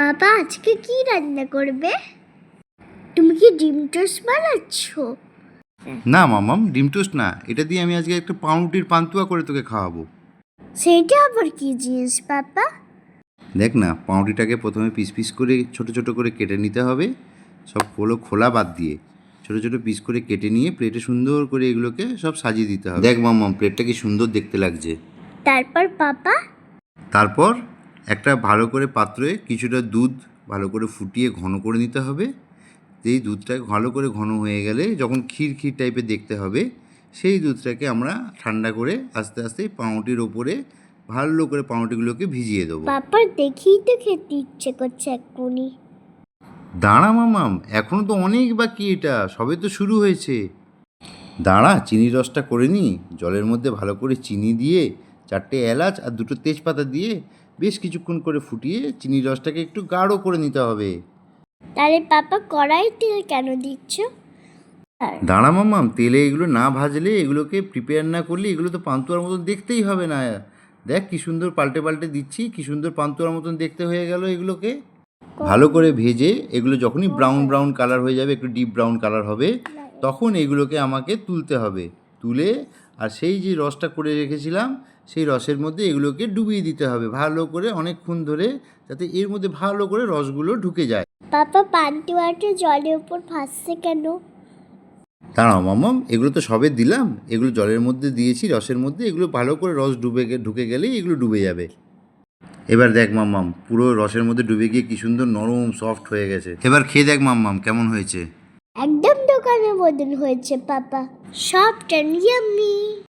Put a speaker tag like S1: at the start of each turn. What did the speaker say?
S1: বাবা আজকে কি রান্না করবে? তুমি কি ডিম টোস্ট বানাচ্ছ?
S2: না মামাম, ডিম টোস্ট না, এটা দিয়ে আমি আজকে একটা পাউরুটির পান্তুয়া করে তোকে খাওয়াবো।
S1: সেটা আবার কি জিনিস বাবা?
S2: দেখ না, পাউরুটিটাকে প্রথমে পিস পিস করে ছোট ছোট করে কেটে নিতে হবে, সব খোলা বাদ দিয়ে ছোট ছোট পিস করে কেটে নিয়ে প্লেটে সুন্দর করে এগুলোকে সব সাজিয়ে দিতে হবে। দেখ মামাম, প্লেটটা কি সুন্দর দেখতে লাগছে।
S1: তারপর বাবা?
S2: তারপর একটা ভালো করে পাত্রে কিছুটা দুধ ভালো করে ফুটিয়ে ঘন করে নিতে হবে। এই দুধটা ভালো করে ঘন হয়ে গেলে যখন ক্ষীর ক্ষীর টাইপের দেখতে হবে, সেই দুধটাকে আমরা ঠান্ডা করে আস্তে আস্তে পাউরুটির ওপরে ভালো করে পাউরুটিগুলোকে ভিজিয়ে দেবো।
S1: বাবার দেখেই তো খেতে ইচ্ছে করছে এক্ষুনি।
S2: দাঁড়া মামাম, এখনও তো অনেক বাকি, এটা সবে তো শুরু হয়েছে। দাঁড়া, চিনির রসটা করে নিই। জলের মধ্যে ভালো করে চিনি দিয়ে 4টে এলাচ আর 2টো তেজপাতা দিয়ে বেশ কিছুক্ষণ করে ফুটিয়ে চিনির রসটাকে একটু গাঢ় করে নিতে হবে।
S1: তাহলে বাবা কড়াই তেল কেন দিচ্ছ?
S2: দাঁড়া মামাম, তেলে এগুলো না ভাজলে, এগুলোকে প্রিপেয়ার না করলে এগুলো তো পান্তুয়ার মতন দেখতেই হবে না। দেখ কি সুন্দর পাল্টে পাল্টে দিচ্ছি, কি সুন্দর পান্তুয়ার মতন দেখতে হয়ে গেল এগুলোকে। ভালো করে ভেজে এগুলো যখনই ব্রাউন ব্রাউন কালার হয়ে যাবে, একটু ডিপ ব্রাউন কালার হবে, তখন এগুলোকে আমাকে তুলতে হবে। তুলে আর সেই যে রসটা করে রেখেছিলাম সেই রসের মধ্যে এগুলোকে ডুবিয়ে দিতে হবে ভালো করে অনেকক্ষণ ধরে, যাতে এর মধ্যে ভালো করে রসগুলো ঢুকে যায়।
S1: বাবা পান্তুয়াটা জলের উপর ভাসছে কেন?
S2: দাঁড়াও মামাম, এগুলো তো সবে দিলাম, এগুলো জলের মধ্যে দিয়েছি, রসের মধ্যে, এগুলো ভালো করে রস ঢুকে গেলেই এগুলো ডুবে যাবে। এবার দেখ মাম্মাম, পুরো রসের মধ্যে ডুবে গিয়ে কি সুন্দর নরম সফট হয়ে গেছে। এবার খেয়ে দেখ মাম্মাম কেমন হয়েছে।
S1: একদম দোকানের মতন হয়েছে বাবা, সফট অ্যান্ড ইয়াম্মি।